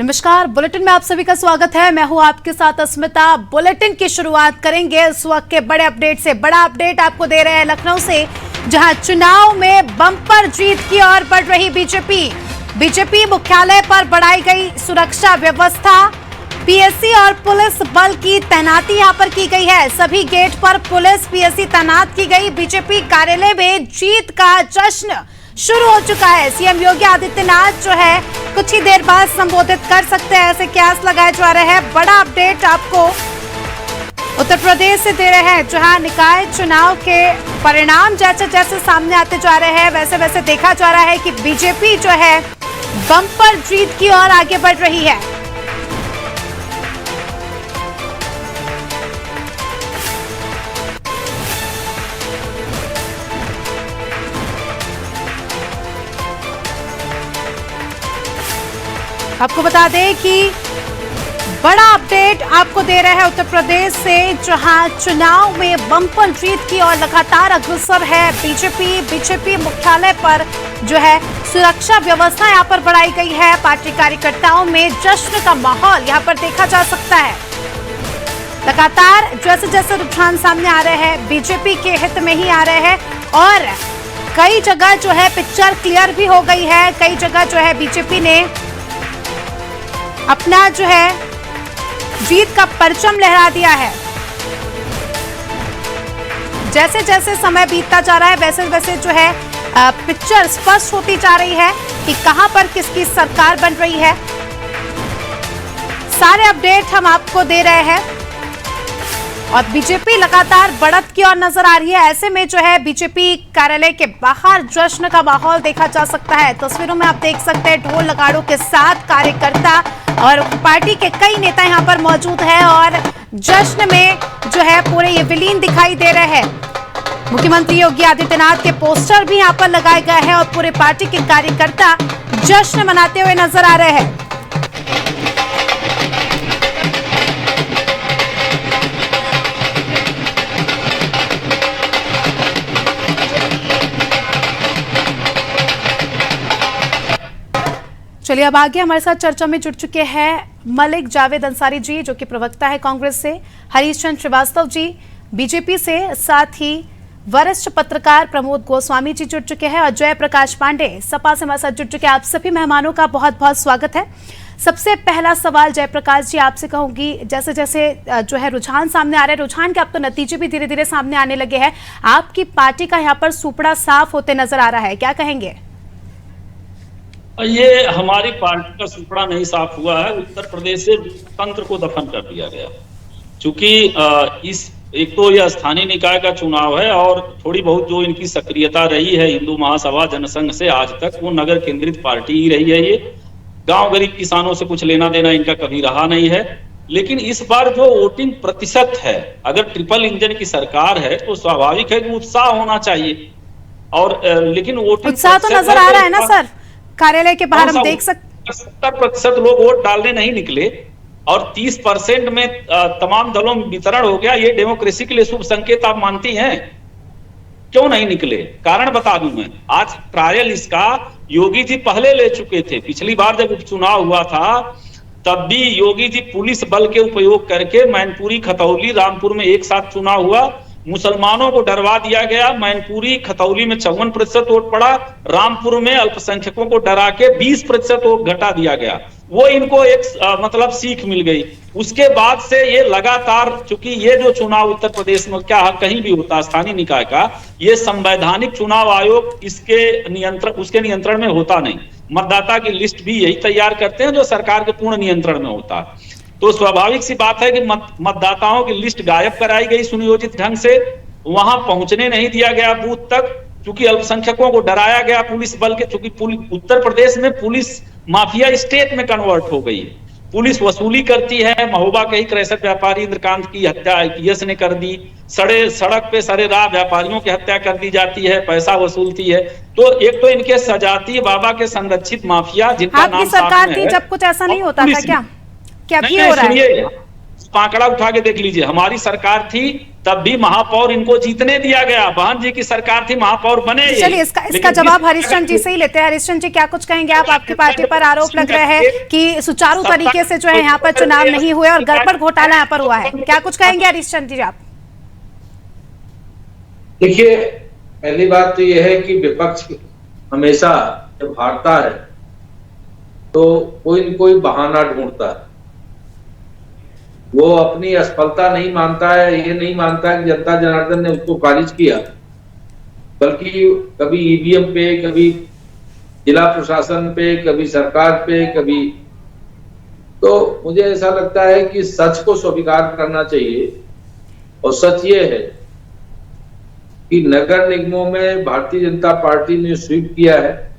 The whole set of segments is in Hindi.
नमस्कार, बुलेटिन में आप सभी का स्वागत है। मैं हूं आपके साथ अस्मिता। बुलेटिन की शुरुआत करेंगे इस वक्त के बड़े अपडेट से। बड़ा अपडेट आपको दे रहे हैं लखनऊ से, जहां चुनाव में बम्पर जीत की ओर बढ़ रही बीजेपी मुख्यालय पर बढ़ाई गई सुरक्षा व्यवस्था। पीएससी और पुलिस बल की तैनाती यहां पर की गई है। सभी गेट पर पुलिस पीएससी तैनात की गई। बीजेपी कार्यालय में जीत का जश्न शुरू हो चुका है। सीएम योगी आदित्यनाथ जो है कुछ ही देर बाद संबोधित कर सकते हैं, ऐसे कयास लगाए जा रहे हैं। बड़ा अपडेट आपको उत्तर प्रदेश से दे रहे हैं, जहां निकाय चुनाव के परिणाम जैसे जैसे सामने आते जा रहे हैं, वैसे वैसे देखा जा रहा है कि बीजेपी जो है बम्पर जीत की ओर आगे बढ़ रही है। आपको बता दें कि बड़ा अपडेट आपको दे रहे हैं उत्तर प्रदेश से, जहां चुनाव में बम्पर जीत की ओर लगातार अग्रसर है बीजेपी मुख्यालय पर जो है सुरक्षा व्यवस्था यहां पर बढ़ाई गई है। पार्टी कार्यकर्ताओं में जश्न का माहौल यहां पर देखा जा सकता है। लगातार जैसे जैसे रुझान सामने आ रहे हैं, बीजेपी के हित में ही आ रहे हैं और कई जगह जो है पिक्चर क्लियर भी हो गई है। कई जगह जो है बीजेपी ने अपना जो है जीत का परचम लहरा दिया है। जैसे जैसे समय बीतता जा रहा है, वैसे वैसे जो है पिक्चर स्पष्ट होती जा रही है कि कहां पर किसकी सरकार बन रही है। सारे अपडेट हम आपको दे रहे हैं और बीजेपी लगातार बढ़त की ओर नजर आ रही है। ऐसे में जो है बीजेपी कार्यालय के बाहर जश्न का माहौल देखा जा सकता है। तस्वीरों में आप देख सकते हैं ढोल नगाड़ों के साथ कार्यकर्ता और पार्टी के कई नेता यहां पर मौजूद हैं और जश्न में जो है पूरे ये विलीन दिखाई दे रहे हैं। मुख्यमंत्री योगी आदित्यनाथ के पोस्टर भी यहां पर लगाए गए हैं और पूरे पार्टी के कार्यकर्ता जश्न मनाते हुए नजर आ रहे हैं। चलिए अब आगे हमारे साथ चर्चा में जुड़ चुके हैं मलिक जावेद अंसारी जी, जो कि प्रवक्ता है कांग्रेस से, हरीश चंद्र श्रीवास्तव जी बीजेपी से, साथ ही वरिष्ठ पत्रकार प्रमोद गोस्वामी जी जुड़ चुके हैं और जयप्रकाश पांडे सपा से हमारे साथ जुड़ चुके हैं। आप सभी मेहमानों का बहुत बहुत स्वागत है। सबसे पहला सवाल जयप्रकाश जी आपसे कहूंगी, जैसे जैसे जो है रुझान सामने आ रहे हैं, रुझान के अब तो नतीजे भी धीरे धीरे सामने आने लगे हैं, आपकी पार्टी का यहाँ पर सुपड़ा साफ होते नजर आ रहा है, क्या कहेंगे? ये हमारी पार्टी का सुपड़ा नहीं साफ हुआ है। उत्तर प्रदेश से तंत्र को दफन कर दिया गया, क्योंकि इस एक तो यह स्थानीय निकाय का चुनाव है और थोड़ी बहुत जो इनकी सक्रियता रही है हिंदू महासभा जनसंघ से आज तक, वो नगर केंद्रित पार्टी ही रही है। ये गांव गरीब किसानों से कुछ लेना देना इनका कभी रहा नहीं है। लेकिन इस बार जो वोटिंग प्रतिशत है, अगर ट्रिपल इंजन की सरकार है तो स्वाभाविक है कि उत्साह होना चाहिए और लेकिन वोटिंग उत्साह तो नजर आ रहा है ना सर, कार्यालय के बाहर हम देख सकते 70% लोग वोट डालने नहीं निकले और 30% में तमाम दलों में वितरण हो गया। ये डेमोक्रेसी के लिए शुभ संकेत आप मानती हैं? क्यों नहीं निकले? कारण बता दूं मैं। आज ट्रायल इसका योगी जी पहले ले चुके थे। पिछली बार जब उपचुनाव हुआ था तब भी योगी जी पुलिस बल के उपयोग करके मैनपुरी, खतौली, रामपुर में एक साथ चुनाव हुआ। मुसलमानों को डरवा दिया गया। मैनपुरी, खतौली में 54% वोट पड़ा, रामपुर में अल्पसंख्यकों को डरा के 20% वोट घटा दिया गया। वो इनको एक मतलब सीख मिल गई। उसके बाद से ये लगातार, चूंकि ये जो चुनाव उत्तर प्रदेश में क्या कहीं भी होता है स्थानीय निकाय का, ये संवैधानिक चुनाव आयोग उसके नियंत्रण में होता नहीं। मतदाता की लिस्ट भी यही तैयार करते हैं जो सरकार के पूर्ण नियंत्रण में होता है। तो स्वाभाविक सी बात है कि मतदाताओं की लिस्ट गायब कराई गई सुनियोजित ढंग से, वहां पहुंचने नहीं दिया गया बूथ तक, क्योंकि अल्पसंख्यकों को डराया गया पुलिस बल के। चूंकि उत्तर प्रदेश में पुलिस माफिया स्टेट में कन्वर्ट हो गई है। पुलिस वसूली करती है। महोबा के ही क्रैशर व्यापारी इंद्रकांत की हत्या आईपीएस ने कर दी। सड़क पे सरे राह व्यापारियों की हत्या कर दी जाती है, पैसा वसूलती है। तो एक तो इनके सजाती बाबा के संरक्षित माफिया जिनका नाम सरकार थी जब कुछ ऐसा नहीं होता था क्या भी हो रहा है? आंकड़ा उठा के देख लीजिए, हमारी सरकार थी तब भी महापौर इनको जीतने दिया गया, बहन जी की सरकार थी, महापौर बने ये। चलिए इसका जवाब हरीशचंद्र जी से ही लेते हैं। हरीशचंद्र जी, क्या कुछ कहेंगे आप? आपकी पार्टी पर आरोप लग रहा है कि सुचारू तरीके से जो है यहाँ पर चुनाव नहीं हुए और गड़बड़ घोटाला यहाँ पर हुआ है, क्या कुछ कहेंगे हरीशचंद्र जी आप? देखिए, पहली बात तो यह है कि विपक्ष हमेशा जब हारता है तो कोई न कोई बहाना ढूंढता है। वो अपनी असफलता नहीं मानता है, ये नहीं मानता है कि जनता जनार्दन ने उसको खारिज किया, बल्कि कभी ईवीएम पे, कभी जिला प्रशासन पे, कभी सरकार पे, कभी। तो मुझे ऐसा लगता है कि सच को स्वीकार करना चाहिए, और सच ये है कि नगर निगमों में भारतीय जनता पार्टी ने स्वीप किया है।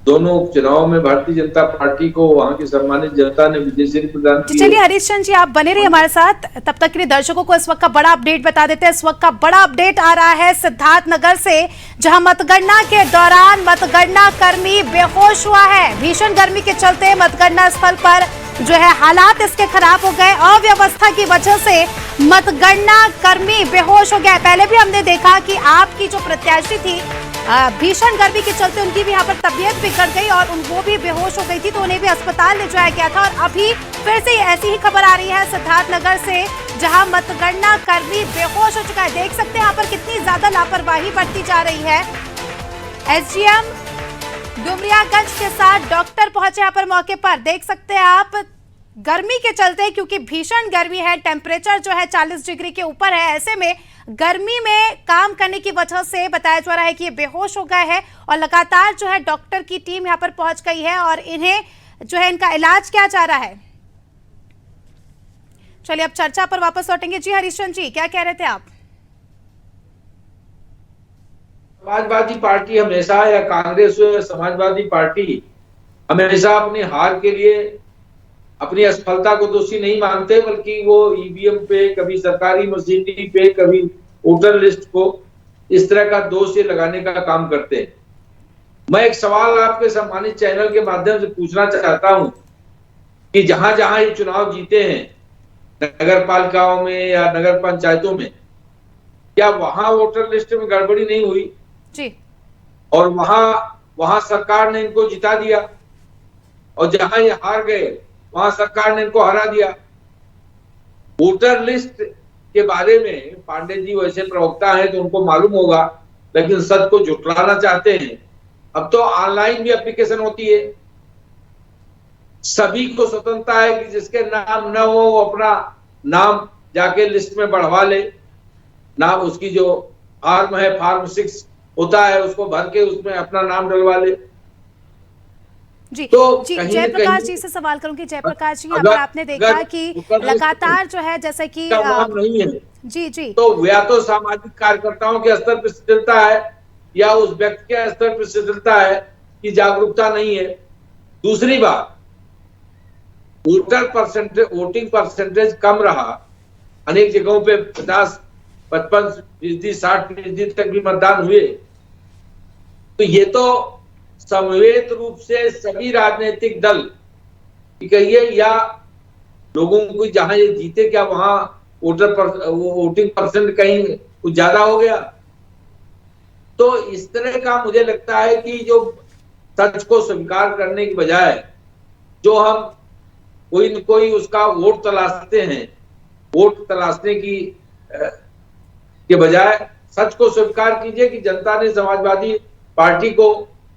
दोनों उपचुनाव में भारतीय जनता पार्टी को वहां की सम्मानित जनता ने विजय श्री प्रदान की। चलिए हरीशचंद्र जी, आप बने रहिए हमारे साथ, तब तक के लिए दर्शकों को इस वक्त का बड़ा अपडेट बता देते हैं। इस वक्त का बड़ा अपडेट आ रहा है सिद्धार्थनगर से, जहां मतगणना के दौरान मतगणना कर्मी बेहोश हुआ है। भीषण गर्मी के चलते मतगणना स्थल पर जो है हालात इसके खराब हो गए। अव्यवस्था की वजह से मतगणना कर्मी बेहोश हो गया। पहले भी हमने देखा कि आपकी जो प्रत्याशी थी, भीषण गर्मी के चलते उनकी भी यहाँ पर तबीयत बिगड़ गई और वो भी बेहोश हो गई थी, तो उन्हें भी अस्पताल ले जाया गया था। और अभी फिर से ऐसी ही खबर आ रही है सिद्धार्थनगर से, जहां मतगणना कर्मी बेहोश हो चुका है। देख सकते हैं यहाँ पर कितनी ज्यादा लापरवाही बरती जा रही है। एसडीएम डुमरियागंज के साथ डॉक्टर पहुंचे यहाँ पर मौके पर। देख सकते हैं आप, गर्मी के चलते, क्योंकि भीषण गर्मी है, टेम्परेचर जो है 40 डिग्री के ऊपर है, ऐसे में गर्मी में काम करने की वजह से बताया जा रहा है कि ये बेहोश हो गए हैं और लगातार जो है डॉक्टर की टीम यहाँ पर पहुंच गई है और इन्हें जो है इनका इलाज किया जा रहा है। चलिए अब चर्चा पर वापस लौटेंगे। जी हरीशचंद्र जी, क्या कह रहे थे आप? समाजवादी पार्टी हमेशा, या कांग्रेस या समाजवादी पार्टी हमेशा अपनी हार के लिए अपनी असफलता को दोषी नहीं मानते, बल्कि वो ईवीएम पे, कभी सरकारी मशीनरी पे, कभी वोटर लिस्ट को इस तरह का दोष लगाने का काम करते हैं। मैं एक सवाल आपके सम्मानित चैनल के माध्यम से पूछना चाहता हूं कि जहां जहां ये चुनाव जीते हैं, नगर पालिकाओं में या नगर पंचायतों में, क्या वहां वोटर लिस्ट में गड़बड़ी नहीं हुई? जी। और वहां सरकार ने इनको जिता दिया, और जहां ये हार गए वहां सरकार ने इनको हरा दिया। वोटर लिस्ट के बारे में पांडे जी वैसे प्रवक्ता हैं तो उनको मालूम होगा, लेकिन सच को झुठलाना चाहते हैं। अब तो ऑनलाइन भी एप्लीकेशन होती है, सभी को स्वतंत्रता है कि जिसके नाम न हो वो अपना नाम जाके लिस्ट में बढ़वा ले। नाम उसकी जो फॉर्म है, फॉर्म 6 होता है, उसको भर के उसमें अपना नाम डलवा ले। जी तो जी, जयप्रकाश जी से सवाल करूंगी। जयप्रकाश जी, अगर आपने देखा कि लगातार जो है जैसे कि नहीं है, जी जी, तो या तो सामाजिक कार्यकर्ताओं के स्तर पर शिथिलता है, या उस व्यक्ति के स्तर पर शिथिलता है कि जागरूकता नहीं है। दूसरी बात, वोटिंग परसेंटेज कम रहा, अनेक जगहों पे 50, 55%, 60% तक भी मतदान हुए। तो ये तो समवेत रूप से सभी राजनीतिक दल कहिए या लोगों को जहां ये जीते, क्या वहां वोटिंग परसेंट कहीं कुछ ज्यादा हो गया? तो इस तरह का मुझे लगता है कि जो सच को स्वीकार करने की बजाय जो हम कोई न कोई उसका वोट तलाशते हैं, वोट तलाशने की के बजाय सच को स्वीकार कीजिए कि जनता ने समाजवादी पार्टी को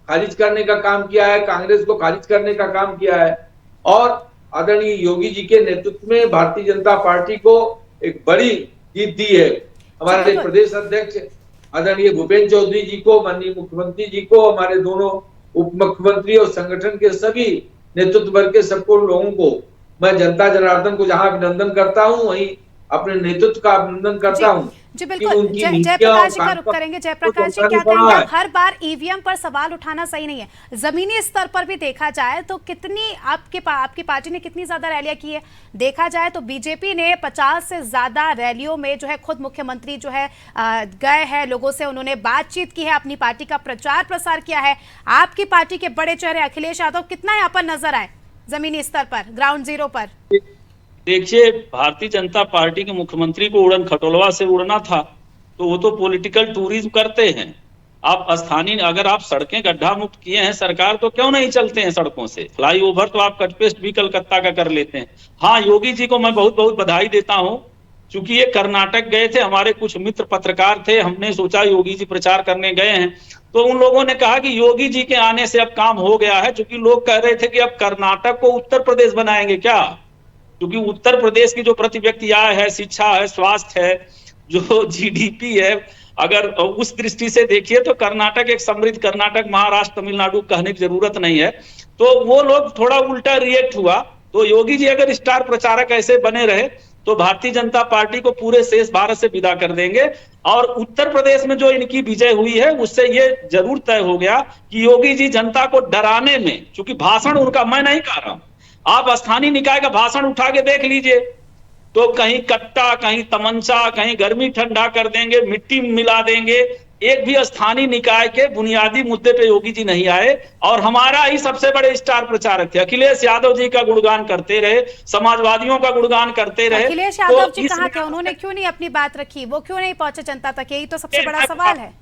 खारिज करने का काम किया है, कांग्रेस को खारिज करने का काम किया है, और आदरणीय योगी जी के नेतृत्व में भारतीय जनता पार्टी को एक बड़ी जीत दी है। हमारे प्रदेश अध्यक्ष आदरणीय भूपेंद्र चौधरी जी को, माननीय मुख्यमंत्री जी को, हमारे दोनों उप मुख्यमंत्री और संगठन के सभी नेतृत्व वर्ग के सबको लोगों को मैं जनता जनार्दन को जहां अभिनंदन करता हूं, वहीं अपने नेतृत्व का अभिनंदन करता हूं। जी बिल्कुल, जयप्रकाश जी का रुख करेंगे। जयप्रकाश जी, क्या कहेंगे आप? हर बार ईवीएम पर सवाल उठाना सही नहीं है। जमीनी स्तर पर भी देखा जाए तो कितनी आपकी पार्टी ने कितनी ज्यादा रैलियां की है? देखा जाए तो बीजेपी ने 50 से ज्यादा रैलियों में जो है खुद मुख्यमंत्री जो है गए हैं, लोगों से उन्होंने बातचीत की है, अपनी पार्टी का प्रचार प्रसार किया है। आपकी पार्टी के बड़े चेहरे अखिलेश यादव कितना यहाँ पर नजर आए जमीनी स्तर पर, ग्राउंड जीरो पर? देखिए, भारतीय जनता पार्टी के मुख्यमंत्री को उड़न खटोलवा से उड़ना था, तो वो तो पॉलिटिकल टूरिज्म करते हैं। आप स्थानीय, अगर आप सड़कें गड्ढा मुक्त किए हैं सरकार, तो क्यों नहीं चलते हैं सड़कों से? फ्लाईओवर तो आप कटपेस्ट भी कलकत्ता का कर लेते हैं। हाँ, योगी जी को मैं बहुत बहुत बधाई देता हूं, क्योंकि ये कर्नाटक गए थे, हमारे कुछ मित्र पत्रकार थे, हमने सोचा योगी जी प्रचार करने गए हैं, तो उन लोगों ने कहा कि योगी जी के आने से अब काम हो गया है, क्योंकि लोग कह रहे थे कि अब कर्नाटक को उत्तर प्रदेश बनाएंगे क्या, क्योंकि उत्तर प्रदेश की जो प्रति व्यक्ति आय है, शिक्षा है, स्वास्थ्य है, जो जीडीपी है, अगर उस दृष्टि से देखिए तो कर्नाटक एक समृद्ध, कर्नाटक, महाराष्ट्र, तमिलनाडु कहने की जरूरत नहीं है। तो वो लोग थोड़ा उल्टा रिएक्ट हुआ। तो योगी जी अगर स्टार प्रचारक ऐसे बने रहे तो भारतीय जनता पार्टी को पूरे शेष भारत से विदा कर देंगे। और उत्तर प्रदेश में जो इनकी विजय हुई है, उससे ये जरूर तय हो गया कि योगी जी जनता को डराने में, क्योंकि भाषण उनका, मैं नहीं कह रहा हूं, आप स्थानीय निकाय का भाषण उठा के देख लीजिए, तो कहीं कट्टा, कहीं तमंचा, कहीं गर्मी ठंडा कर देंगे, मिट्टी मिला देंगे। एक भी स्थानीय निकाय के बुनियादी मुद्दे पे योगी जी नहीं आए, और हमारा ही सबसे बड़े स्टार प्रचारक थे। अखिलेश यादव जी का गुणगान करते रहे, समाजवादियों का गुणगान करते रहे। अखिलेश यादव जी कहाँ थे? उन्होंने क्यों नहीं अपनी बात रखी? वो क्यों नहीं पहुंचे जनता तक? यही तो सबसे बड़ा सवाल है।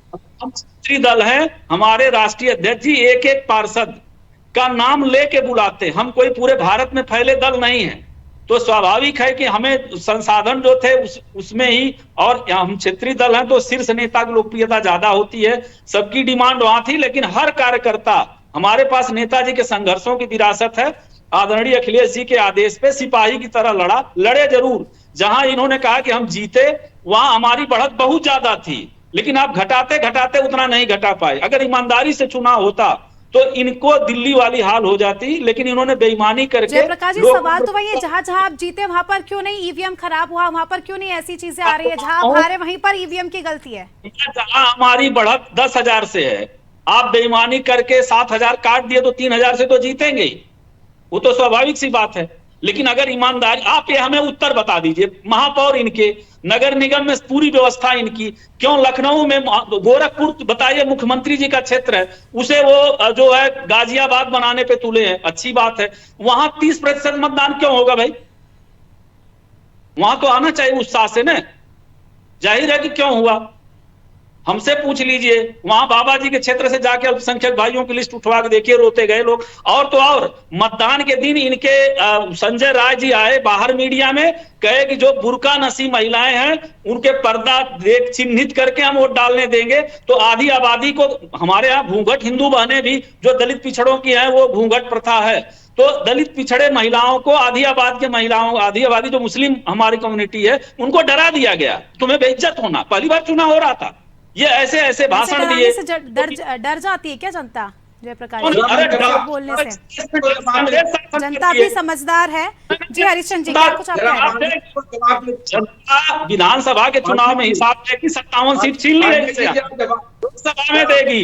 हम क्षेत्रीय दल हैं, हमारे राष्ट्रीय अध्यक्ष जी एक एक पार्षद का नाम लेके बुलाते, हम कोई पूरे भारत में फैले दल नहीं है, तो स्वाभाविक है कि हमें संसाधन जो थे उसमें ही, और हम क्षेत्रीय दल हैं तो शीर्ष नेता की लोकप्रियता ज्यादा होती है, सबकी डिमांड वहां थी, लेकिन हर कार्यकर्ता, हमारे पास नेताजी के संघर्षों की विरासत है, आदरणीय अखिलेश जी के आदेश पे सिपाही की तरह लड़े जरूर। जहां इन्होंने कहा कि हम जीते, वहां हमारी बढ़त बहुत ज्यादा थी, लेकिन आप घटाते घटाते उतना नहीं घटा पाए। अगर ईमानदारी से चुनाव होता तो इनको दिल्ली वाली हाल हो जाती, लेकिन इन्होंने बेईमानी करके। जयप्रकाश जी, सवाल तो वही है, जहां जहां आप जीते वहां पर क्यों नहीं ईवीएम खराब हुआ? वहां पर क्यों नहीं ऐसी चीजें आ रही है? जहां आप हारे वहीं पर ईवीएम की गलती है। जहां हमारी बढ़त 10,000 से है, आप बेईमानी करके 7,000 काट दिए तो 3,000 से तो जीतेंगे ही, वो तो स्वाभाविक सी बात है। लेकिन अगर ईमानदारी, आप ये हमें उत्तर बता दीजिए, महापौर इनके, नगर निगम में पूरी व्यवस्था इनकी, क्यों लखनऊ में, गोरखपुर बताइए मुख्यमंत्री जी का क्षेत्र है, उसे वो जो है गाजियाबाद बनाने पे तुले हैं, अच्छी बात है, वहां 30% मतदान क्यों होगा भाई? वहां तो आना चाहिए उत्साह से न, जाहिर है कि क्यों हुआ, हमसे पूछ लीजिए। वहां बाबा जी के क्षेत्र से जाके अल्पसंख्यक भाइयों की लिस्ट उठवा के देखिए, रोते गए लोग। और तो और मतदान के दिन इनके संजय राय जी आए बाहर मीडिया में, कहे कि जो बुर्का नसी महिलाएं हैं उनके पर्दा देख चिन्हित करके हम वोट डालने देंगे। तो आधी आबादी को, हमारे यहाँ घूंघट हिंदू बहनें भी जो दलित पिछड़ों की हैं, वो घूंघट प्रथा है, तो दलित पिछड़े महिलाओं को, आधी आबादी जो मुस्लिम हमारी कम्युनिटी है, उनको डरा दिया गया, तुम्हें बेइज्जत होना। पहली बार चुनाव हो रहा था, ये ऐसे ऐसे भाषण दिए। डर जाती है क्या जनता? जयप्रकाश जी, बोलने से जनता भी समझदार है। जी हरिश्चंद्र जी, क्या कुछ आप कह रहे हैं? जनता विधानसभा के चुनाव में हिसाब है कि 57 सीट छीन ली है, लोकसभा में देगी,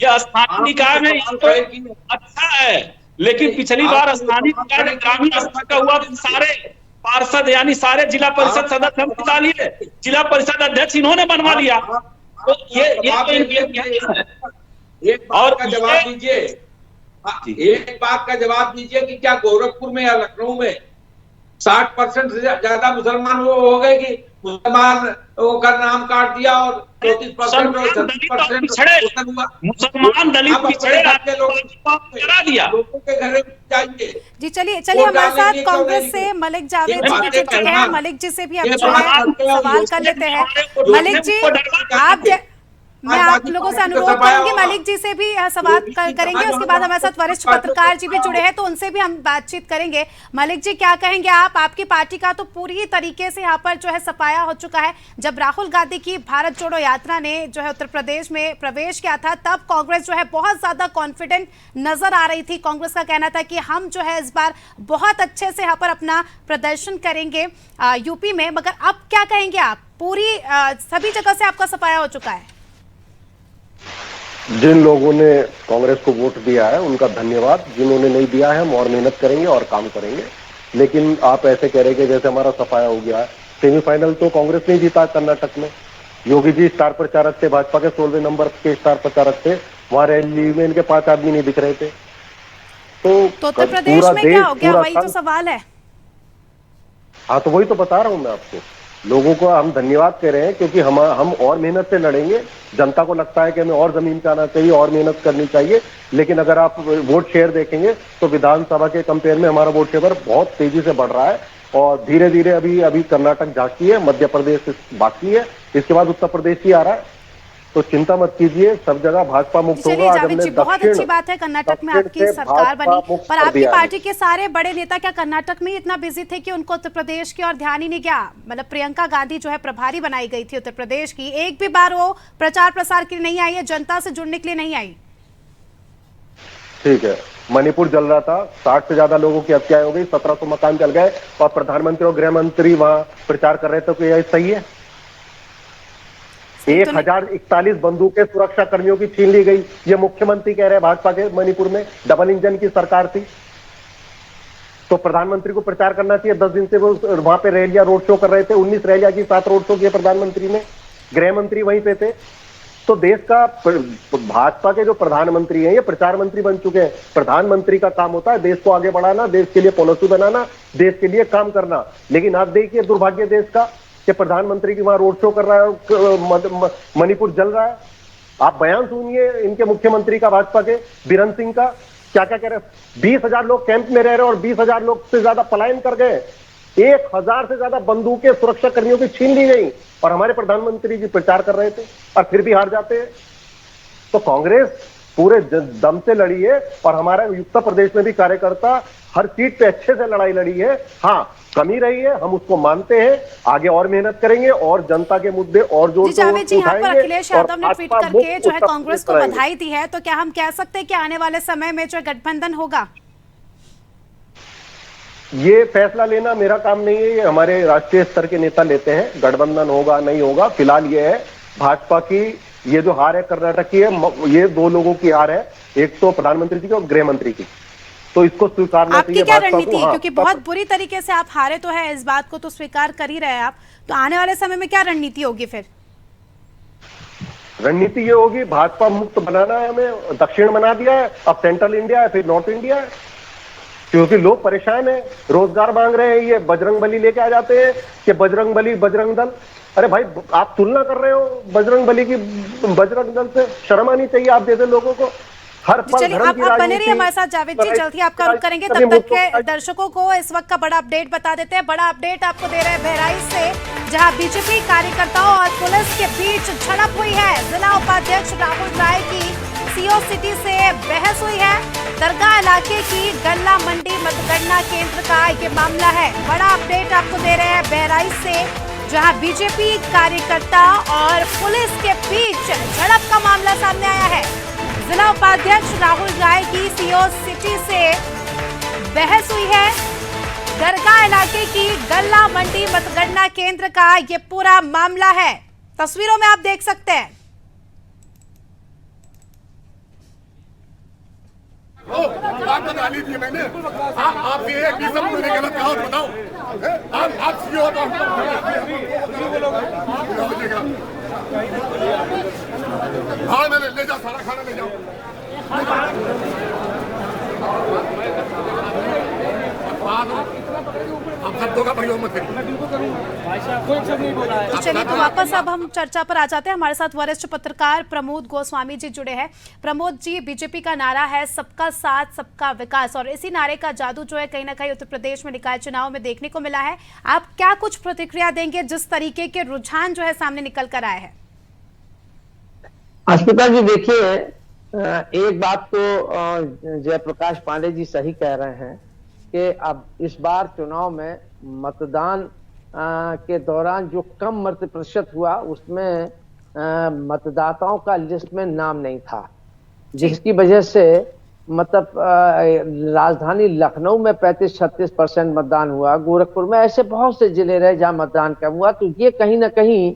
यह स्थानीय निकाय में तो अच्छा है, लेकिन पिछली बार स्थानीय निकाय में ग्रामीण स्तर का हुआ तो सारे पार्षद यानी सारे जिला परिषद सदस्य हम जिता लिए, जिला परिषद अध्यक्ष इन्होंने बनवा लिया। तो ये एक बात का जवाब दीजिए, एक बात का जवाब दीजिए कि क्या गोरखपुर में या लखनऊ में 60% से ज्यादा मुसलमान हो गए कि मुसलमान का नाम काट दिया और 34% और 30% मुसलमान दलित पिछड़े करा दिया। लोगों के घर जाइए। जी चलिए हमारे साथ कांग्रेस से मलिक जावेद जी भी जुड़ चुके हैं। मलिक जी से भी अब जो है सवाल कर लेते हैं। मलिक जी, मैं आप लोगों से अनुरोध करूंगी, मलिक जी से भी सवाल करेंगे, उसके बाद हमारे साथ वरिष्ठ पत्रकार जी भी जुड़े हैं तो उनसे भी हम बातचीत करेंगे। मलिक जी, क्या कहेंगे आप? आपकी पार्टी का तो पूरी तरीके से यहाँ पर जो है सफाया हो चुका है। जब राहुल गांधी की भारत जोड़ो यात्रा ने जो है उत्तर प्रदेश में प्रवेश किया था, तब कांग्रेस जो है बहुत ज्यादा कॉन्फिडेंट नजर आ रही थी। कांग्रेस का कहना था कि हम जो है इस बार बहुत अच्छे से यहाँ पर अपना प्रदर्शन करेंगे यूपी में, मगर अब क्या कहेंगे आप? पूरी सभी जगह से आपका सफाया हो चुका है। जिन लोगों ने कांग्रेस को वोट दिया है उनका धन्यवाद, जिन्होंने नहीं दिया है हम और मेहनत करेंगे और काम करेंगे। लेकिन आप ऐसे कह रहे कि जैसे हमारा सफाया हो गया है। सेमीफाइनल तो कांग्रेस ने जीता कर्नाटक में, योगी जी स्टार प्रचारक थे, भाजपा के 16वें नंबर के स्टार प्रचारक थे, वहां रैली में इनके 5 आदमी नहीं दिख रहे थे। तो उत्तर प्रदेश में क्या हो गया? वही तो सवाल है। हाँ, तो वही तो बता रहा हूं मैं आपको। लोगों को हम धन्यवाद कह रहे हैं क्योंकि हम और मेहनत से लड़ेंगे। जनता को लगता है कि हमें और जमीन पे आना चाहिए और मेहनत करनी चाहिए, लेकिन अगर आप वोट शेयर देखेंगे तो विधानसभा के कंपेयर में हमारा वोट शेयर बहुत तेजी से बढ़ रहा है और धीरे धीरे अभी कर्नाटक बाकी है, मध्य प्रदेश बाकी है, इसके बाद उत्तर प्रदेश ही आ रहा है। तो चिंता मत कीजिए, सब जगह भाजपा मुक्त होगा। चलिए जावेद जी, बहुत अच्छी बात है कर्नाटक में आपकी सरकार बनी, पर आपकी पार्टी के सारे बड़े नेता क्या कर्नाटक में ही इतना बिजी थे कि उनको उत्तर प्रदेश की ओर ध्यान ही नहीं गया? मतलब प्रियंका गांधी जो है प्रभारी बनाई गई थी उत्तर प्रदेश की, एक भी बार वो प्रचार प्रसार के लिए नहीं आई है, जनता से जुड़ने के लिए नहीं आई। ठीक है, मणिपुर जल रहा था, 60 से ज्यादा लोगों की हत्याएं हो गई, 1700 मकान जल गए और प्रधानमंत्री और गृह मंत्री वहां प्रचार कर रहे थे। तो यह सही है? 1041 बंदूकें सुरक्षा कर्मियों की छीन ली गई, ये मुख्यमंत्री कह रहे हैं भाजपा के। मणिपुर में डबल इंजन की सरकार थी, तो प्रधानमंत्री को प्रचार करना चाहिए। 10 दिन से वो वहां पे रैलियां रोड शो कर रहे थे, 19 रैलियां की, 7 रोड शो किए प्रधानमंत्री ने, गृह मंत्री वहीं पे थे। तो देश का भाजपा के जो प्रधानमंत्री हैं ये प्रचार मंत्री बन चुके हैं। प्रधानमंत्री का काम होता है देश को आगे बढ़ाना, देश के लिए पॉलिसी बनाना, देश के लिए काम करना। लेकिन आप देखिए दुर्भाग्य देश का कि प्रधानमंत्री की वहां रोड शो कर रहा है, मणिपुर जल रहा है। आप बयान सुनिए इनके मुख्यमंत्री का, भाजपा के बीरेन सिंह का, क्या क्या कह रहे हैं। 20,000 लोग कैंप में रह रहे और 20,000 लोग से ज्यादा पलायन कर गए। 1,000 से ज्यादा बंदूकें सुरक्षा कर्मियों की छीन ली गई और हमारे प्रधानमंत्री जी प्रचार कर रहे थे और फिर भी हार जाते हैं। तो कांग्रेस पूरे दम से लड़ी है और हमारे उत्तर प्रदेश में भी कार्यकर्ता हर सीट पे अच्छे से लड़ाई लड़ी है। हाँ, कमी रही है, हम उसको मानते हैं, आगे और मेहनत करेंगे और जनता के मुद्दे और जोर से उठाएंगे। यहाँ पर अखिलेश यादव ने ट्वीट करके जो है कांग्रेस को बधाई दी है, तो क्या हम कह सकते हैं कि आने वाले समय में जो गठबंधन होगा? ये फैसला लेना मेरा काम नहीं है, ये हमारे राष्ट्रीय स्तर के नेता लेते हैं, गठबंधन होगा नहीं होगा। फिलहाल ये है भाजपा की ये जो हार है कर्नाटक की है, ये 2 लोगों की हार है, एक तो प्रधानमंत्री की और गृह मंत्री की, तो इसको स्वीकारना चाहिए। आपकी क्या रणनीति है? क्योंकि बहुत बुरी तरीके से आप हारे तो है, इस बात को तो स्वीकार कर ही रहे हैं आप, तो आने वाले समय में क्या रणनीति होगी फिर? रणनीति ये होगी भाजपा मुक्त बनाना है, हमें दक्षिण बना दिया है, अब सेंट्रल इंडिया है, फिर नॉर्थ इंडिया है, क्योंकि लोग परेशान हैं, रोजगार मांग रहे हैं। ये बजरंग बली लेके आ जाते हैं कि बजरंग बली बजरंग दल। अरे भाई, आप तुलना कर रहे हो बजरंग बली की बजरंग दल से? शर्म आनी चाहिए आप जैसे लोगों को। हर पल चलिए आप बने रहिए हमारे साथ जावेद जी, जल्द ही आपका रुख करेंगे। तब तक के दर्शकों को इस वक्त का बड़ा अपडेट बता देते हैं। बड़ा अपडेट आपको दे रहे हैं बहराइच से, जहां बीजेपी कार्यकर्ताओं और पुलिस के बीच झड़प हुई है। जिला उपाध्यक्ष राहुल राय की सीओ सिटी से बहस हुई है। दरगाह इलाके की गल्ला मंडी मतगणना केंद्र का ये मामला है। बड़ा अपडेट आपको दे रहे हैं बहराइच से, जहां बीजेपी कार्यकर्ता और पुलिस के बीच झड़प का मामला सामने आया है। जिला उपाध्यक्ष राहुल राय की सीओ सिटी से बहस हुई है। दरगाह इलाके की गल्ला मंडी मतगणना केंद्र का ये पूरा मामला है, तस्वीरों में आप देख सकते हैं। बात बता लीजिए, मैंने आप ये मैंने गलत कहा बताओ। आप सीओ तो हाँ, मैंने ले जाओ, सारा खाना ले जाओ। तो चलिए, तो वापस अब हम चर्चा पर आ जाते हैं। हमारे साथ वरिष्ठ पत्रकार प्रमोद गोस्वामी जी जुड़े हैं। प्रमोद जी, बीजेपी का नारा है सबका साथ सबका विकास, और इसी नारे का जादू जो है कहीं ना कहीं उत्तर प्रदेश में निकाय चुनाव में देखने को मिला है। आप क्या कुछ प्रतिक्रिया देंगे जिस तरीके के रुझान जो है सामने निकल कर आए हैं? अस्मिता जी, देखिए, एक बात तो जयप्रकाश पांडे जी सही कह रहे हैं कि अब इस बार चुनाव में मतदान के दौरान जो कम मत प्रतिशत हुआ उसमें मतदाताओं का लिस्ट में नाम नहीं था, जिसकी वजह से मतलब राजधानी लखनऊ में 35-36% मतदान हुआ, गोरखपुर में ऐसे बहुत से जिले रहे जहां मतदान कम हुआ। तो ये कहीं ना कहीं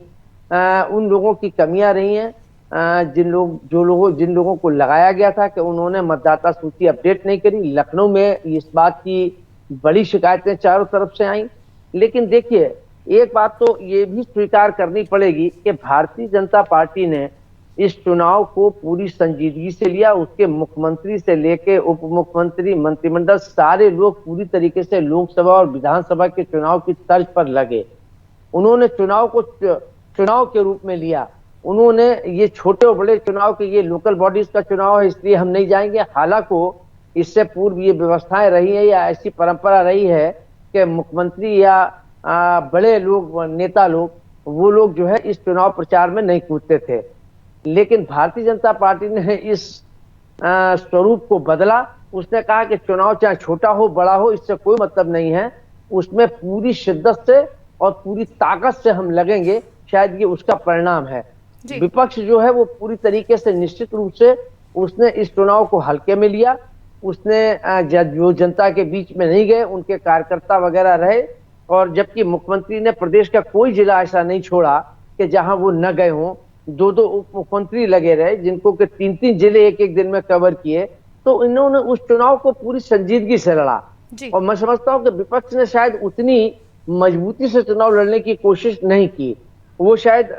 उन लोगों की कमियां रही हैं जिन लोगों को लगाया गया था कि उन्होंने मतदाता सूची अपडेट नहीं करी। लखनऊ में इस बात की बड़ी शिकायतें चारों तरफ से आई। लेकिन देखिए, एक बात तो ये भी स्वीकार करनी पड़ेगी कि भारतीय जनता पार्टी ने इस चुनाव को पूरी संजीदगी से लिया। उसके मुख्यमंत्री से लेके उप मुख्यमंत्री, मंत्रिमंडल, सारे लोग पूरी तरीके से लोकसभा और विधानसभा के चुनाव की तर्ज पर लगे। उन्होंने चुनाव को चुनाव के रूप में लिया। उन्होंने ये छोटे और बड़े चुनाव के, ये लोकल बॉडीज का चुनाव है इसलिए हम नहीं जाएंगे। हालांकि इससे पूर्व ये व्यवस्थाएं रही है या ऐसी परंपरा रही है कि मुख्यमंत्री या बड़े लोग, नेता लोग, वो लोग जो है इस चुनाव प्रचार में नहीं कूदते थे। लेकिन भारतीय जनता पार्टी ने इस स्वरूप को बदला। उसने कहा कि चुनाव चाहे छोटा हो बड़ा हो, इससे कोई मतलब नहीं है, उसमें पूरी शिद्दत से और पूरी ताकत से हम लगेंगे। शायद ये उसका परिणाम है। विपक्ष जो है वो पूरी तरीके से, निश्चित रूप से उसने इस चुनाव को हल्के में लिया। उसने जो जनता के बीच में नहीं गए, उनके कार्यकर्ता वगैरह रहे, और जबकि मुख्यमंत्री ने प्रदेश का कोई जिला ऐसा नहीं छोड़ा कि जहां वो न गए हों। 2-2 उप मुख्यमंत्री लगे रहे, जिनको के 3-3 जिले एक दिन में कवर किए। तो इन्होंने उस चुनाव को पूरी संजीदगी से लड़ा। और मैं समझता हूं कि विपक्ष ने शायद उतनी मजबूती से चुनाव लड़ने की कोशिश नहीं की। वो शायद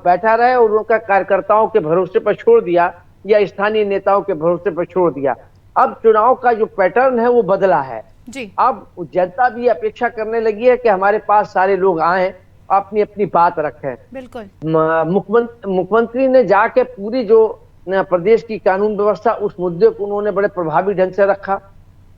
बैठा रहे और उनका कार्यकर्ताओं के भरोसे पर छोड़ दिया या स्थानीय नेताओं के भरोसे पर छोड़ दिया। अब चुनाव का जो पैटर्न है वो बदला है। अब जनता भी अपेक्षा करने लगी है कि हमारे पास सारे लोग आए, अपनी अपनी बात रखें। बिल्कुल। मुख्यमंत्री ने जाके पूरी जो प्रदेश की कानून व्यवस्था, उस मुद्दे को उन्होंने बड़े प्रभावी ढंग से रखा।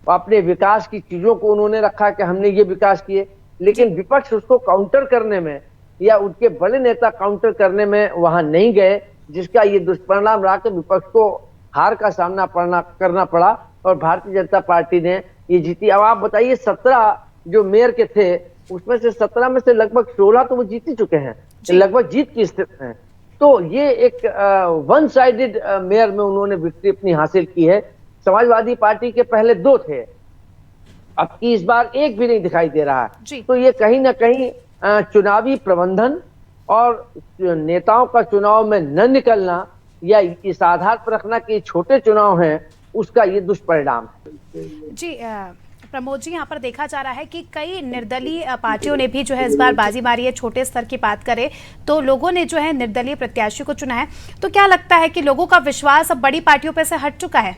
अपने विकास की चीजों को उन्होंने रखा कि हमने ये विकास किए। लेकिन विपक्ष उसको काउंटर करने में या उनके बड़े नेता काउंटर करने में वहां नहीं गए, जिसका ये दुष्परिणाम रहा कि विपक्ष को हार का सामना करना पड़ा और भारतीय जनता पार्टी ने ये जीती। अब आप बताइए, 17 जो मेयर के थे उसमें से 17 में से लगभग 16 तो वो जीत ही चुके हैं, लगभग जीत की स्थिति है। तो ये एक वन साइडेड मेयर में उन्होंने विक्ट्री अपनी हासिल की है। समाजवादी पार्टी के पहले 2 थे, अब की इस बार एक भी नहीं दिखाई दे रहा है। तो ये कहीं ना कहीं चुनावी प्रबंधन और नेताओं का चुनाव में न निकलना या इस आधार पर रखना कि छोटे चुनाव हैं, उसका ये दुष्परिणाम है। जी प्रमोद जी, यहाँ पर देखा जा रहा है कि कई निर्दलीय पार्टियों ने भी जो है इस बार बाजी मारी है। छोटे स्तर की बात करें तो लोगों ने जो है निर्दलीय प्रत्याशी को चुना है। तो क्या लगता है कि लोगों का विश्वास अब बड़ी पार्टियों पर से हट चुका है?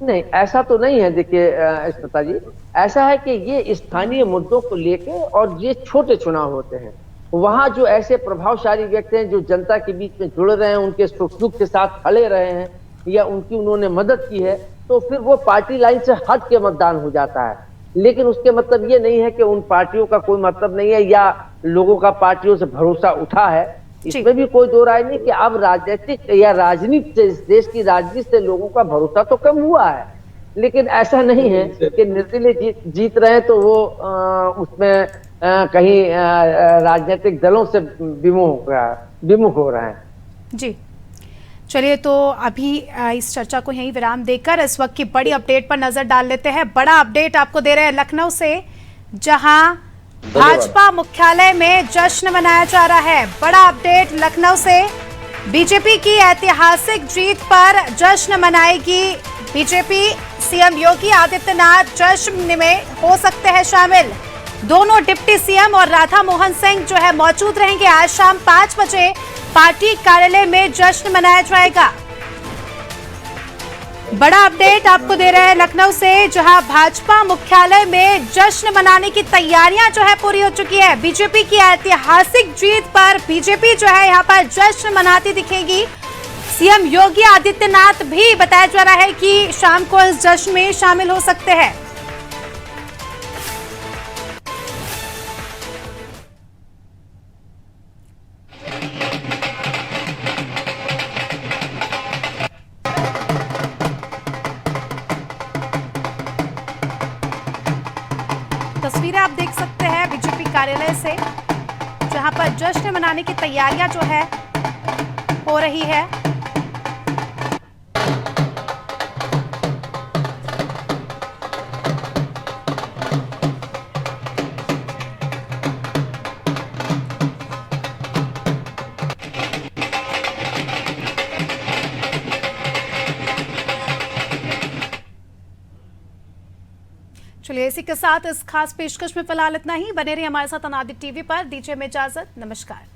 नहीं, ऐसा तो नहीं है। देखिए स्मिता जी, ऐसा है कि ये स्थानीय मुद्दों को लेके और ये छोटे चुनाव होते हैं, वहां जो ऐसे प्रभावशाली व्यक्ति हैं जो जनता के बीच में जुड़ रहे हैं, उनके सुख दुख के साथ खड़े रहे हैं या उनकी उन्होंने मदद की है, तो फिर वो पार्टी लाइन से हट के मतदान हो जाता है। लेकिन उसके मतलब ये नहीं है कि उन पार्टियों का कोई मतलब नहीं है या लोगों का पार्टियों से भरोसा उठा है। इसमें भी कोई दो राय नहीं कि अब राजनीतिक या राजनीति से, इस देश की राजनीति से लोगों का भरोसा तो कम हुआ है। लेकिन ऐसा नहीं है कि निर्दलीय जीत रहे तो वो उसमें कहीं राजनीतिक दलों से विमुख हो रहे हैं। जी चलिए, तो अभी इस चर्चा को यहीं विराम देकर इस वक्त की बड़ी अपडेट पर नजर डाल लेते हैं। बड़ा अपडेट आपको दे रहे हैं लखनऊ से, जहां भाजपा मुख्यालय में जश्न मनाया जा रहा है। बड़ा अपडेट लखनऊ से, बीजेपी की ऐतिहासिक जीत पर जश्न मनाएगी बीजेपी। सीएम योगी आदित्यनाथ जश्न में हो सकते हैं शामिल। दोनों डिप्टी सीएम और राधा मोहन सिंह जो है मौजूद रहेंगे। आज शाम 5 बजे पार्टी कार्यालय में जश्न मनाया जाएगा। बड़ा अपडेट आपको दे रहे हैं लखनऊ से, जहां भाजपा मुख्यालय में जश्न मनाने की तैयारियां जो है पूरी हो चुकी है। बीजेपी की ऐतिहासिक जीत पर बीजेपी जो है यहां पर जश्न मनाती दिखेगी। सीएम योगी आदित्यनाथ भी बताया जा रहा है कि शाम को इस जश्न में शामिल हो सकते हैं। तस्वीरें आप देख सकते हैं बीजेपी कार्यालय से, जहां पर जश्न मनाने की तैयारियां जो है हो रही है। चलिए, इसी के साथ इस खास पेशकश में फिलहाल इतना ही। बने रहिए हमारे साथ अनादि टीवी पर। दीजिए में इजाजत, नमस्कार।